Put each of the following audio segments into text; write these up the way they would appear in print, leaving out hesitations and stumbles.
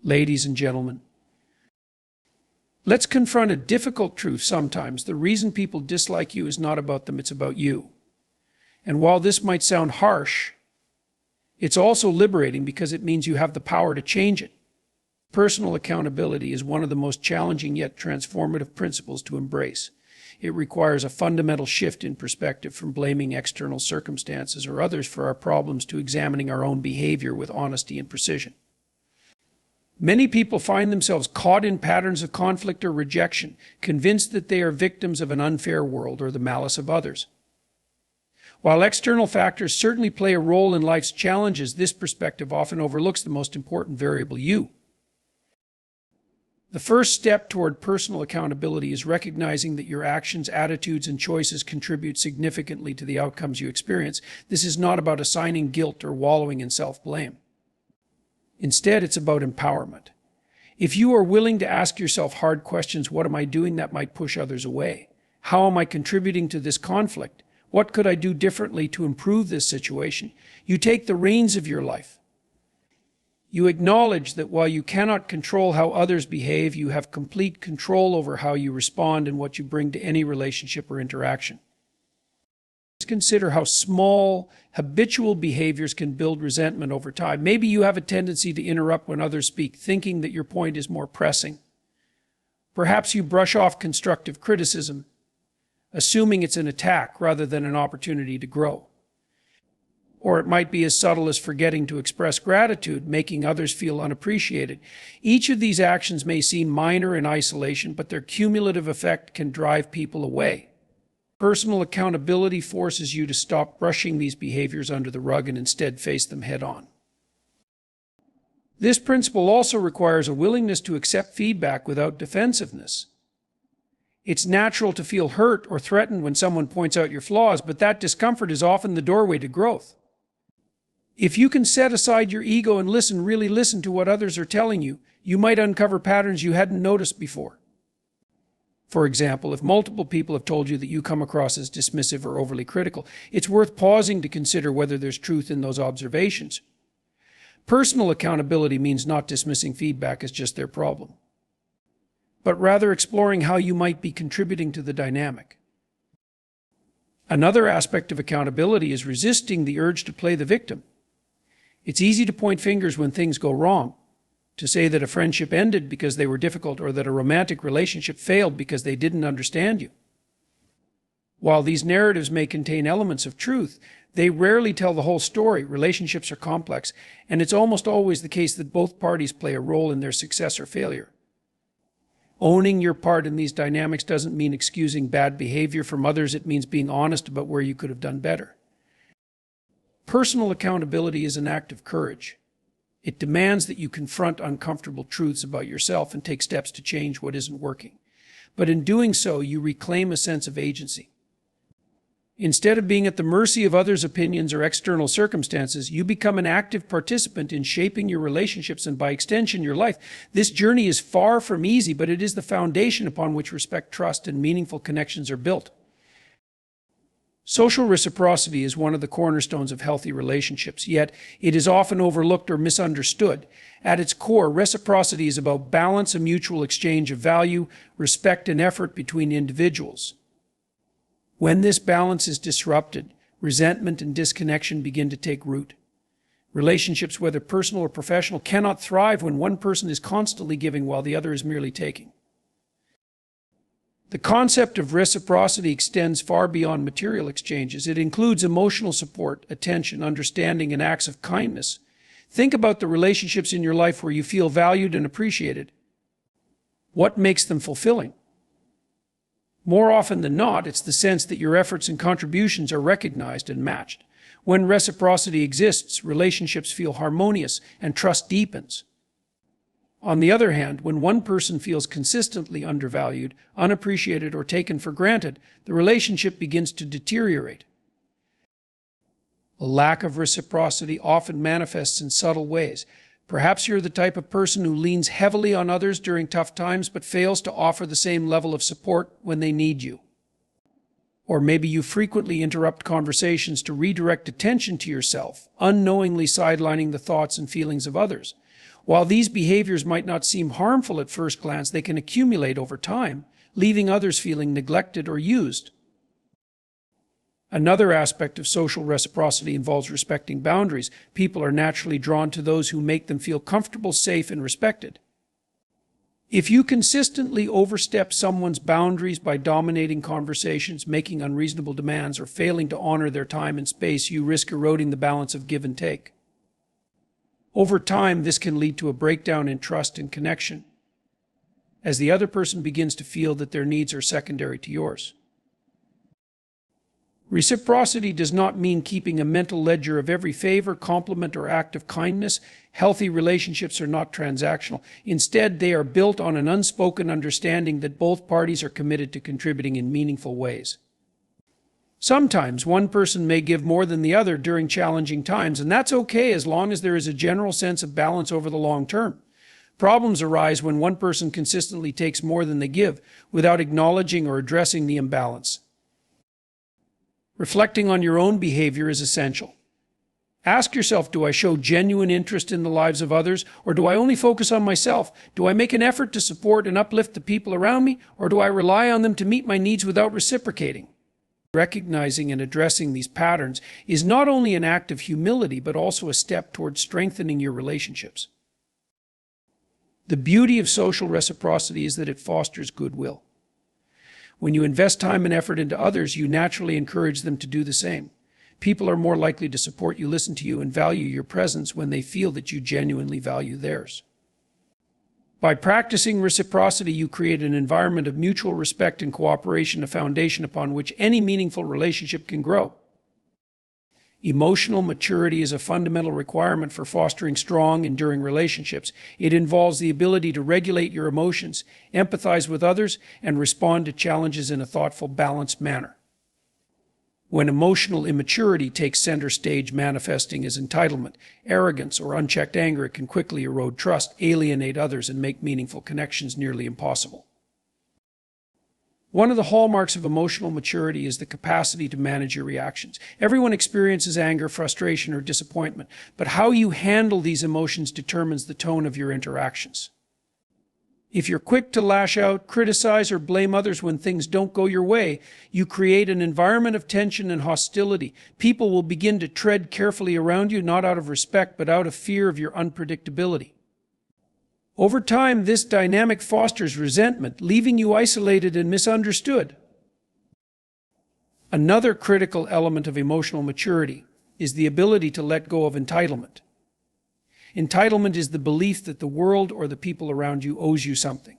Ladies and gentlemen, let's confront a difficult truth sometimes. The reason people dislike you is not about them, it's about you. And while this might sound harsh, it's also liberating because it means you have the power to change it. Personal accountability is one of the most challenging yet transformative principles to embrace. It requires a fundamental shift in perspective from blaming external circumstances or others for our problems to examining our own behavior with honesty and precision. Many people find themselves caught in patterns of conflict or rejection, convinced that they are victims of an unfair world or the malice of others. While external factors certainly play a role in life's challenges, this perspective often overlooks the most important variable, you. The first step toward personal accountability is recognizing that your actions, attitudes, and choices contribute significantly to the outcomes you experience. This is not about assigning guilt or wallowing in self-blame. Instead, it's about empowerment. If you are willing to ask yourself hard questions, what am I doing that might push others away? How am I contributing to this conflict? What could I do differently to improve this situation? You take the reins of your life. You acknowledge that while you cannot control how others behave, you have complete control over how you respond and what you bring to any relationship or interaction. Consider how small, habitual behaviors can build resentment over time. Maybe you have a tendency to interrupt when others speak, thinking that your point is more pressing. Perhaps you brush off constructive criticism, assuming it's an attack rather than an opportunity to grow. Or it might be as subtle as forgetting to express gratitude, making others feel unappreciated. Each of these actions may seem minor in isolation, but their cumulative effect can drive people away. Personal accountability forces you to stop brushing these behaviors under the rug and instead face them head on. This principle also requires a willingness to accept feedback without defensiveness. It's natural to feel hurt or threatened when someone points out your flaws, but that discomfort is often the doorway to growth. If you can set aside your ego and really listen to what others are telling you, you might uncover patterns you hadn't noticed before. For example, if multiple people have told you that you come across as dismissive or overly critical, it's worth pausing to consider whether there's truth in those observations. Personal accountability means not dismissing feedback as just their problem, but rather exploring how you might be contributing to the dynamic. Another aspect of accountability is resisting the urge to play the victim. It's easy to point fingers when things go wrong, to say that a friendship ended because they were difficult or that a romantic relationship failed because they didn't understand you. While these narratives may contain elements of truth, they rarely tell the whole story. Relationships are complex, and it's almost always the case that both parties play a role in their success or failure. Owning your part in these dynamics doesn't mean excusing bad behavior from others. It means being honest about where you could have done better. Personal accountability is an act of courage. It demands that you confront uncomfortable truths about yourself and take steps to change what isn't working. But in doing so, you reclaim a sense of agency. Instead of being at the mercy of others' opinions or external circumstances, you become an active participant in shaping your relationships and, by extension, your life. This journey is far from easy, but it is the foundation upon which respect, trust, and meaningful connections are built. Social reciprocity is one of the cornerstones of healthy relationships, yet it is often overlooked or misunderstood. At its core, reciprocity is about balance, a mutual exchange of value, respect, and effort between individuals. When this balance is disrupted, resentment and disconnection begin to take root. Relationships, whether personal or professional, cannot thrive when one person is constantly giving while the other is merely taking. The concept of reciprocity extends far beyond material exchanges. It includes emotional support, attention, understanding, and acts of kindness. Think about the relationships in your life where you feel valued and appreciated. What makes them fulfilling? More often than not, it's the sense that your efforts and contributions are recognized and matched. When reciprocity exists, relationships feel harmonious and trust deepens. On the other hand, when one person feels consistently undervalued, unappreciated, or taken for granted, the relationship begins to deteriorate. A lack of reciprocity often manifests in subtle ways. Perhaps you're the type of person who leans heavily on others during tough times but fails to offer the same level of support when they need you. Or maybe you frequently interrupt conversations to redirect attention to yourself, unknowingly sidelining the thoughts and feelings of others. While these behaviors might not seem harmful at first glance, they can accumulate over time, leaving others feeling neglected or used. Another aspect of social reciprocity involves respecting boundaries. People are naturally drawn to those who make them feel comfortable, safe, and respected. If you consistently overstep someone's boundaries by dominating conversations, making unreasonable demands, or failing to honor their time and space, you risk eroding the balance of give and take. Over time, this can lead to a breakdown in trust and connection, as the other person begins to feel that their needs are secondary to yours. Reciprocity does not mean keeping a mental ledger of every favor, compliment, or act of kindness. Healthy relationships are not transactional. Instead, they are built on an unspoken understanding that both parties are committed to contributing in meaningful ways. Sometimes one person may give more than the other during challenging times, and that's okay as long as there is a general sense of balance over the long term. Problems arise when one person consistently takes more than they give without acknowledging or addressing the imbalance. Reflecting on your own behavior is essential. Ask yourself, do I show genuine interest in the lives of others, or do I only focus on myself? Do I make an effort to support and uplift the people around me, or do I rely on them to meet my needs without reciprocating? Recognizing and addressing these patterns is not only an act of humility, but also a step towards strengthening your relationships. The beauty of social reciprocity is that it fosters goodwill. When you invest time and effort into others, you naturally encourage them to do the same. People are more likely to support you, listen to you, and value your presence when they feel that you genuinely value theirs. By practicing reciprocity, you create an environment of mutual respect and cooperation, a foundation upon which any meaningful relationship can grow. Emotional maturity is a fundamental requirement for fostering strong, enduring relationships. It involves the ability to regulate your emotions, empathize with others, and respond to challenges in a thoughtful, balanced manner. When emotional immaturity takes center stage, manifesting as entitlement, arrogance, or unchecked anger, it can quickly erode trust, alienate others, and make meaningful connections nearly impossible. One of the hallmarks of emotional maturity is the capacity to manage your reactions. Everyone experiences anger, frustration, or disappointment, but how you handle these emotions determines the tone of your interactions. If you're quick to lash out, criticize, or blame others when things don't go your way, you create an environment of tension and hostility. People will begin to tread carefully around you, not out of respect, but out of fear of your unpredictability. Over time, this dynamic fosters resentment, leaving you isolated and misunderstood. Another critical element of emotional maturity is the ability to let go of entitlement. Entitlement is the belief that the world or the people around you owes you something.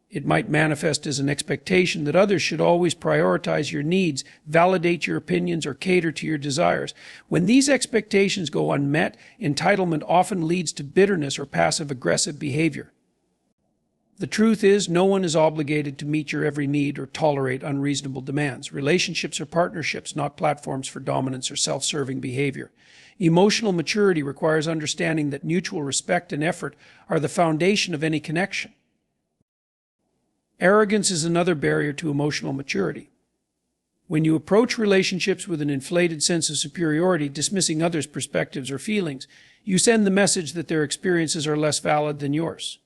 It might manifest as an expectation that others should always prioritize your needs, validate your opinions, or cater to your desires. When these expectations go unmet, entitlement often leads to bitterness or passive-aggressive behavior. The truth is, no one is obligated to meet your every need or tolerate unreasonable demands. Relationships are partnerships, not platforms for dominance or self-serving behavior. Emotional maturity requires understanding that mutual respect and effort are the foundation of any connection. Arrogance is another barrier to emotional maturity. When you approach relationships with an inflated sense of superiority, dismissing others' perspectives or feelings, you send the message that their experiences are less valid than yours.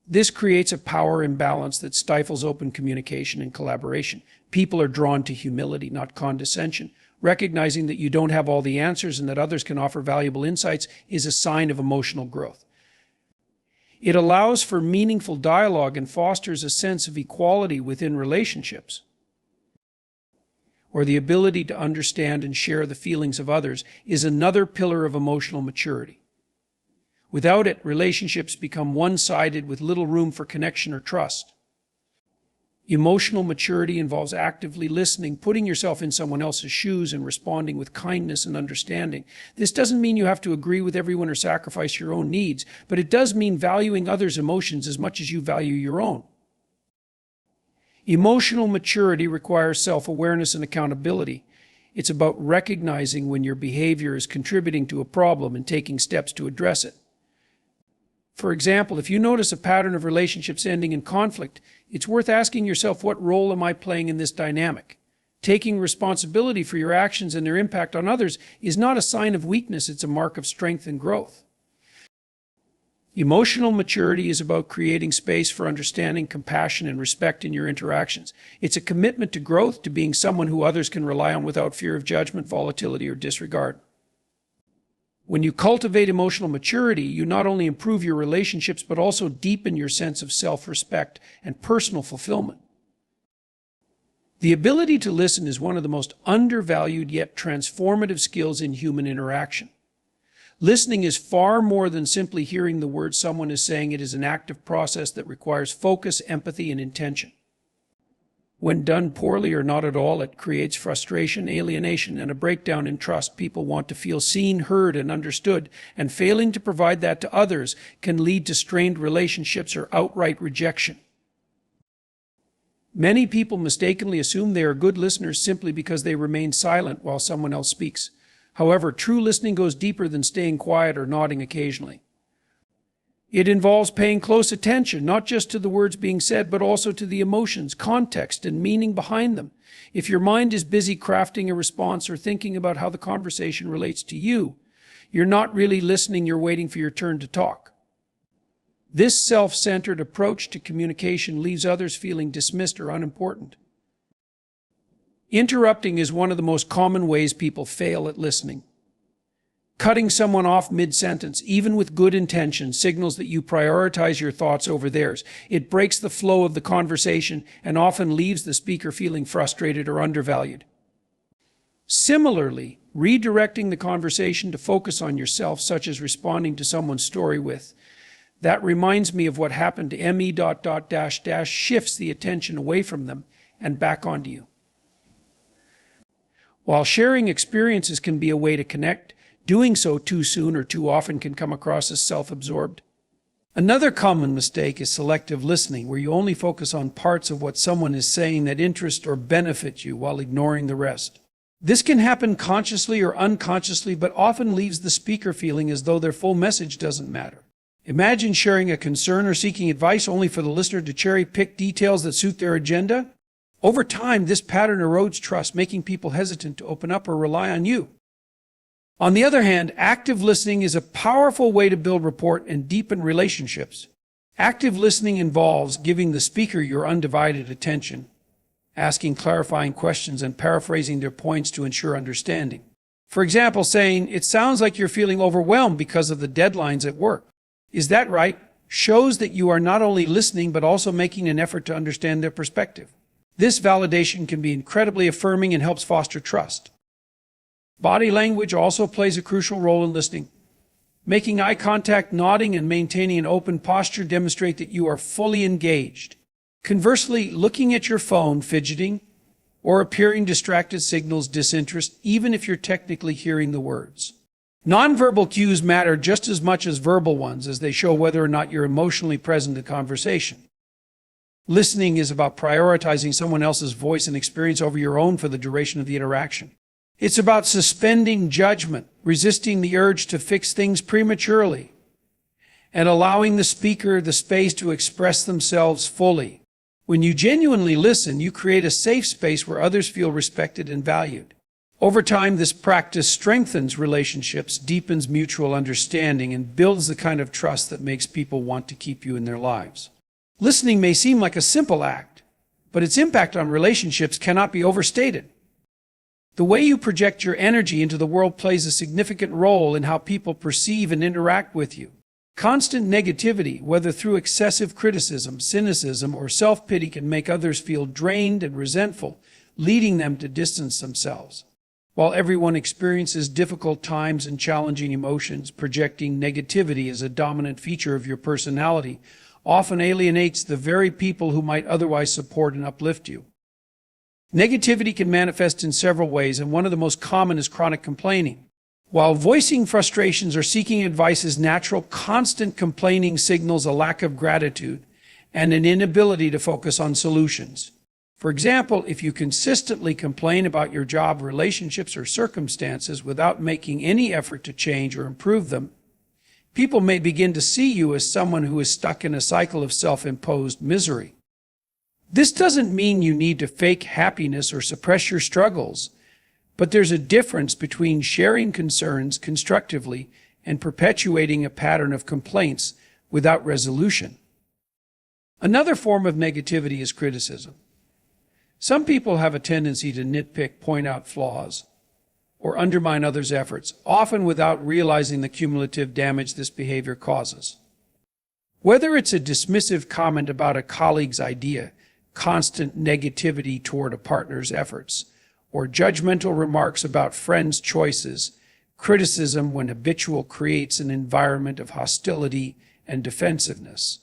This creates a power imbalance that stifles open communication and collaboration. People are drawn to humility, not condescension. Recognizing that you don't have all the answers and that others can offer valuable insights is a sign of emotional growth. It allows for meaningful dialogue and fosters a sense of equality within relationships, or the ability to understand and share the feelings of others is another pillar of emotional maturity. Without it, relationships become one-sided with little room for connection or trust. Emotional maturity involves actively listening, putting yourself in someone else's shoes, and responding with kindness and understanding. This doesn't mean you have to agree with everyone or sacrifice your own needs, but it does mean valuing others' emotions as much as you value your own. Emotional maturity requires self-awareness and accountability. It's about recognizing when your behavior is contributing to a problem and taking steps to address it. For example, if you notice a pattern of relationships ending in conflict, it's worth asking yourself, what role am I playing in this dynamic? Taking responsibility for your actions and their impact on others is not a sign of weakness, it's a mark of strength and growth. Emotional maturity is about creating space for understanding, compassion, and respect in your interactions. It's a commitment to growth, to being someone who others can rely on without fear of judgment, volatility, or disregard. When you cultivate emotional maturity, you not only improve your relationships, but also deepen your sense of self-respect and personal fulfillment. The ability to listen is one of the most undervalued yet transformative skills in human interaction. Listening is far more than simply hearing the words someone is saying. It is an active process that requires focus, empathy, and intention. When done poorly or not at all, it creates frustration, alienation, and a breakdown in trust. People want to feel seen, heard, and understood, and failing to provide that to others can lead to strained relationships or outright rejection. Many people mistakenly assume they are good listeners simply because they remain silent while someone else speaks. However, true listening goes deeper than staying quiet or nodding occasionally. It involves paying close attention, not just to the words being said, but also to the emotions, context, and meaning behind them. If your mind is busy crafting a response or thinking about how the conversation relates to you, you're not really listening, you're waiting for your turn to talk. This self-centered approach to communication leaves others feeling dismissed or unimportant. Interrupting is one of the most common ways people fail at listening. Cutting someone off mid-sentence, even with good intentions, signals that you prioritize your thoughts over theirs. It breaks the flow of the conversation and often leaves the speaker feeling frustrated or undervalued. Similarly, redirecting the conversation to focus on yourself, such as responding to someone's story with, "That reminds me of what happened to me, .. shifts the attention away from them and back onto you. While sharing experiences can be a way to connect, doing so too soon or too often can come across as self-absorbed. Another common mistake is selective listening, where you only focus on parts of what someone is saying that interest or benefit you while ignoring the rest. This can happen consciously or unconsciously, but often leaves the speaker feeling as though their full message doesn't matter. Imagine sharing a concern or seeking advice only for the listener to cherry-pick details that suit their agenda. Over time, this pattern erodes trust, making people hesitant to open up or rely on you. On the other hand, active listening is a powerful way to build rapport and deepen relationships. Active listening involves giving the speaker your undivided attention, asking clarifying questions, and paraphrasing their points to ensure understanding. For example, saying, "It sounds like you're feeling overwhelmed because of the deadlines at work. Is that right?" shows that you are not only listening but also making an effort to understand their perspective. This validation can be incredibly affirming and helps foster trust. Body language also plays a crucial role in listening. Making eye contact, nodding, and maintaining an open posture demonstrate that you are fully engaged. Conversely, looking at your phone, fidgeting, or appearing distracted signals disinterest, even if you're technically hearing the words. Nonverbal cues matter just as much as verbal ones, as they show whether or not you're emotionally present in the conversation. Listening is about prioritizing someone else's voice and experience over your own for the duration of the interaction. It's about suspending judgment, resisting the urge to fix things prematurely, and allowing the speaker the space to express themselves fully. When you genuinely listen, you create a safe space where others feel respected and valued. Over time, this practice strengthens relationships, deepens mutual understanding, and builds the kind of trust that makes people want to keep you in their lives. Listening may seem like a simple act, but its impact on relationships cannot be overstated. The way you project your energy into the world plays a significant role in how people perceive and interact with you. Constant negativity, whether through excessive criticism, cynicism, or self-pity, can make others feel drained and resentful, leading them to distance themselves. While everyone experiences difficult times and challenging emotions, projecting negativity as a dominant feature of your personality often alienates the very people who might otherwise support and uplift you. Negativity can manifest in several ways, and one of the most common is chronic complaining. While voicing frustrations or seeking advice is natural, constant complaining signals a lack of gratitude and an inability to focus on solutions. For example, if you consistently complain about your job, relationships, or circumstances without making any effort to change or improve them, people may begin to see you as someone who is stuck in a cycle of self-imposed misery. This doesn't mean you need to fake happiness or suppress your struggles, but there's a difference between sharing concerns constructively and perpetuating a pattern of complaints without resolution. Another form of negativity is criticism. Some people have a tendency to nitpick, point out flaws, or undermine others' efforts, often without realizing the cumulative damage this behavior causes. Whether it's a dismissive comment about a colleague's idea, constant negativity toward a partner's efforts, or judgmental remarks about friends' choices, criticism, when habitual, creates an environment of hostility and defensiveness.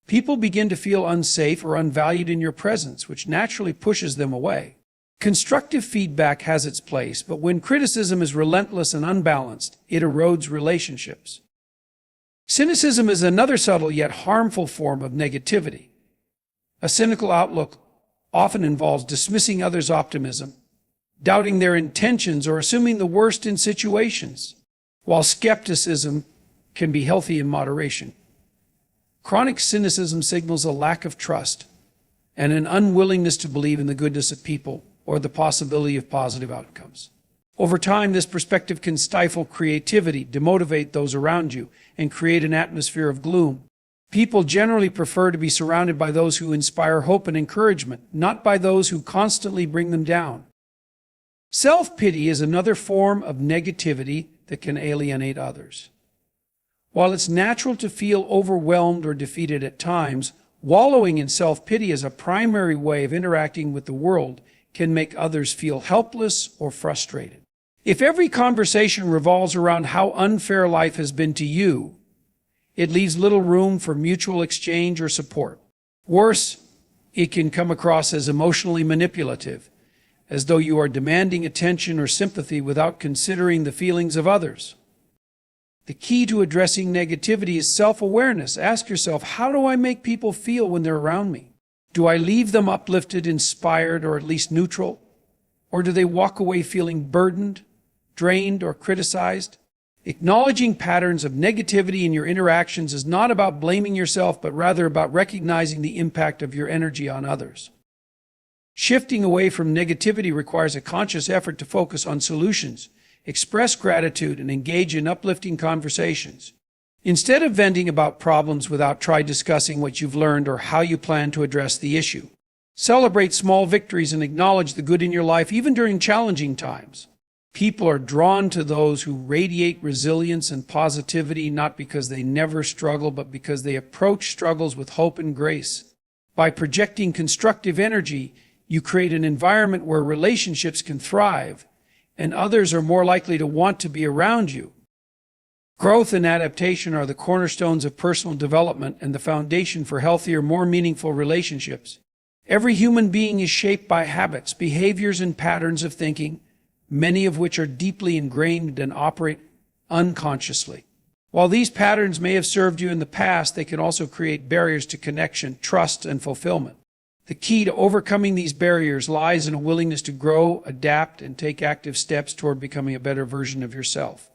People begin to feel unsafe or unvalued in your presence, which naturally pushes them away. Constructive feedback has its place, but when criticism is relentless and unbalanced, it erodes relationships. Cynicism is another subtle yet harmful form of negativity. A cynical outlook often involves dismissing others' optimism, doubting their intentions, or assuming the worst in situations, while skepticism can be healthy in moderation. Chronic cynicism signals a lack of trust and an unwillingness to believe in the goodness of people or the possibility of positive outcomes. Over time, this perspective can stifle creativity, demotivate those around you, and create an atmosphere of gloom. People generally prefer to be surrounded by those who inspire hope and encouragement, not by those who constantly bring them down. Self-pity is another form of negativity that can alienate others. While it's natural to feel overwhelmed or defeated at times, wallowing in self-pity as a primary way of interacting with the world can make others feel helpless or frustrated. If every conversation revolves around how unfair life has been to you, it leaves little room for mutual exchange or support. Worse, it can come across as emotionally manipulative, as though you are demanding attention or sympathy without considering the feelings of others. The key to addressing negativity is self-awareness. Ask yourself, how do I make people feel when they're around me? Do I leave them uplifted, inspired, or at least neutral? Or do they walk away feeling burdened, drained, or criticized? Acknowledging patterns of negativity in your interactions is not about blaming yourself, but rather about recognizing the impact of your energy on others. Shifting away from negativity requires a conscious effort to focus on solutions, express gratitude, and engage in uplifting conversations. Instead of venting about problems try discussing what you've learned or how you plan to address the issue. Celebrate small victories and acknowledge the good in your life, even during challenging times. People are drawn to those who radiate resilience and positivity, not because they never struggle, but because they approach struggles with hope and grace. By projecting constructive energy, you create an environment where relationships can thrive, and others are more likely to want to be around you. Growth and adaptation are the cornerstones of personal development and the foundation for healthier, more meaningful relationships. Every human being is shaped by habits, behaviors, and patterns of thinking, many of which are deeply ingrained and operate unconsciously. While these patterns may have served you in the past, they can also create barriers to connection, trust, and fulfillment. The key to overcoming these barriers lies in a willingness to grow, adapt, and take active steps toward becoming a better version of yourself.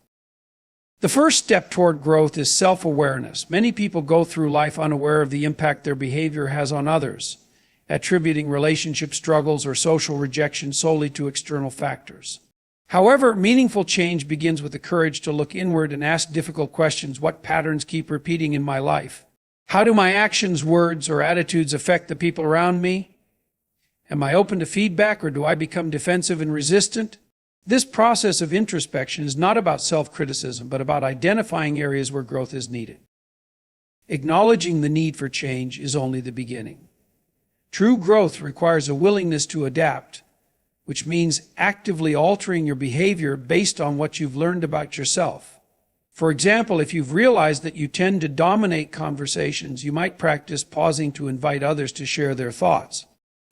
The first step toward growth is self-awareness. Many people go through life unaware of the impact their behavior has on others, attributing relationship struggles or social rejection solely to external factors. However, meaningful change begins with the courage to look inward and ask difficult questions. What patterns keep repeating in my life? How do my actions, words, or attitudes affect the people around me? Am I open to feedback, or do I become defensive and resistant? This process of introspection is not about self-criticism, but about identifying areas where growth is needed. Acknowledging the need for change is only the beginning. True growth requires a willingness to adapt, which means actively altering your behavior based on what you've learned about yourself. For example, if you've realized that you tend to dominate conversations, you might practice pausing to invite others to share their thoughts.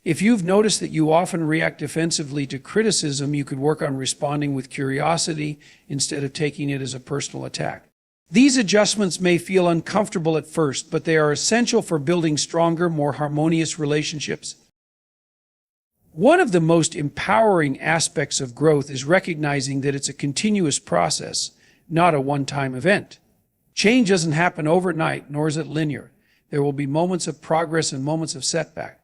If you've noticed that you often react defensively to criticism, you could work on responding with curiosity instead of taking it as a personal attack. These adjustments may feel uncomfortable at first, but they are essential for building stronger, more harmonious relationships. One of the most empowering aspects of growth is recognizing that it's a continuous process, not a one-time event. Change doesn't happen overnight, nor is it linear. There will be moments of progress and moments of setback.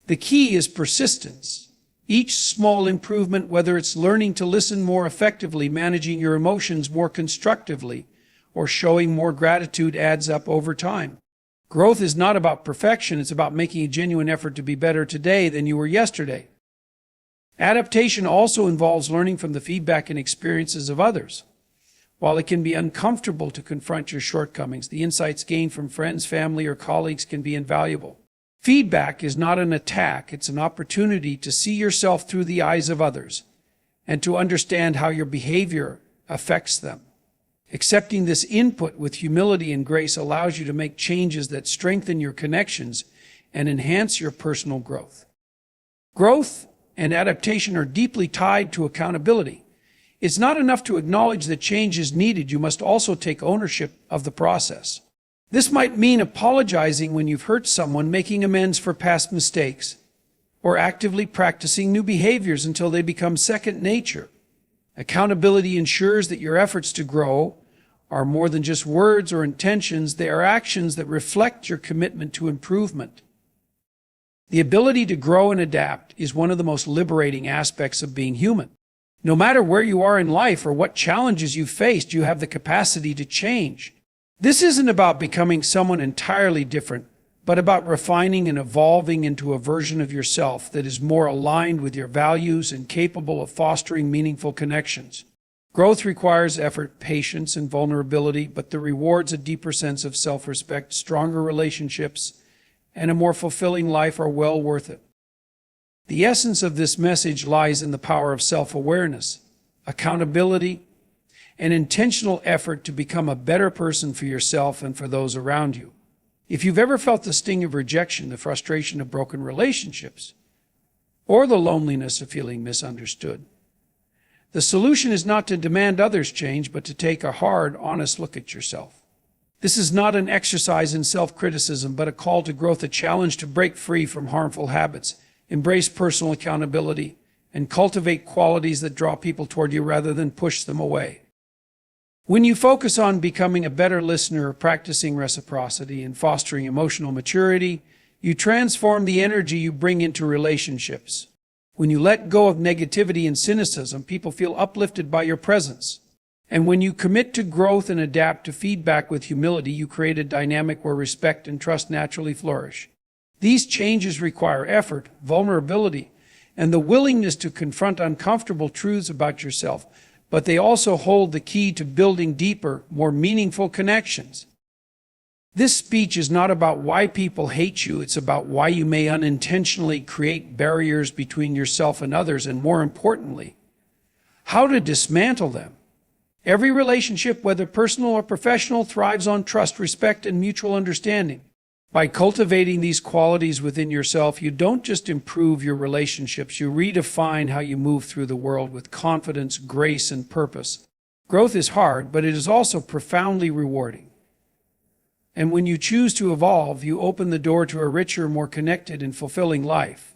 The key is persistence. Each small improvement, whether it's learning to listen more effectively, managing your emotions more constructively, or showing more gratitude adds up over time. Growth is not about perfection, it's about making a genuine effort to be better today than you were yesterday. Adaptation also involves learning from the feedback and experiences of others. While it can be uncomfortable to confront your shortcomings, the insights gained from friends, family, or colleagues can be invaluable. Feedback is not an attack, it's an opportunity to see yourself through the eyes of others and to understand how your behavior affects them. Accepting this input with humility and grace allows you to make changes that strengthen your connections and enhance your personal growth. Growth and adaptation are deeply tied to accountability. It's not enough to acknowledge that change is needed, you must also take ownership of the process. This might mean apologizing when you've hurt someone, making amends for past mistakes, or actively practicing new behaviors until they become second nature. Accountability ensures that your efforts to grow are more than just words or intentions, they are actions that reflect your commitment to improvement. The ability to grow and adapt is one of the most liberating aspects of being human. No matter where you are in life or what challenges you've faced, you have the capacity to change. This isn't about becoming someone entirely different, but about refining and evolving into a version of yourself that is more aligned with your values and capable of fostering meaningful connections. Growth requires effort, patience, and vulnerability, but the rewards a deeper sense of self-respect, stronger relationships, and a more fulfilling life are well worth it. The essence of this message lies in the power of self-awareness, accountability, and intentional effort to become a better person for yourself and for those around you. If you've ever felt the sting of rejection, the frustration of broken relationships, or the loneliness of feeling misunderstood, the solution is not to demand others change, but to take a hard, honest look at yourself. This is not an exercise in self-criticism, but a call to growth, a challenge to break free from harmful habits, embrace personal accountability, and cultivate qualities that draw people toward you rather than push them away. When you focus on becoming a better listener, practicing reciprocity, and fostering emotional maturity, you transform the energy you bring into relationships. When you let go of negativity and cynicism, people feel uplifted by your presence. And when you commit to growth and adapt to feedback with humility, you create a dynamic where respect and trust naturally flourish. These changes require effort, vulnerability, and the willingness to confront uncomfortable truths about yourself, but they also hold the key to building deeper, more meaningful connections. This speech is not about why people hate you, it's about why you may unintentionally create barriers between yourself and others, and more importantly, how to dismantle them. Every relationship, whether personal or professional, thrives on trust, respect, and mutual understanding. By cultivating these qualities within yourself, you don't just improve your relationships, you redefine how you move through the world with confidence, grace, and purpose. Growth is hard, but it is also profoundly rewarding. And when you choose to evolve, you open the door to a richer, more connected, and fulfilling life.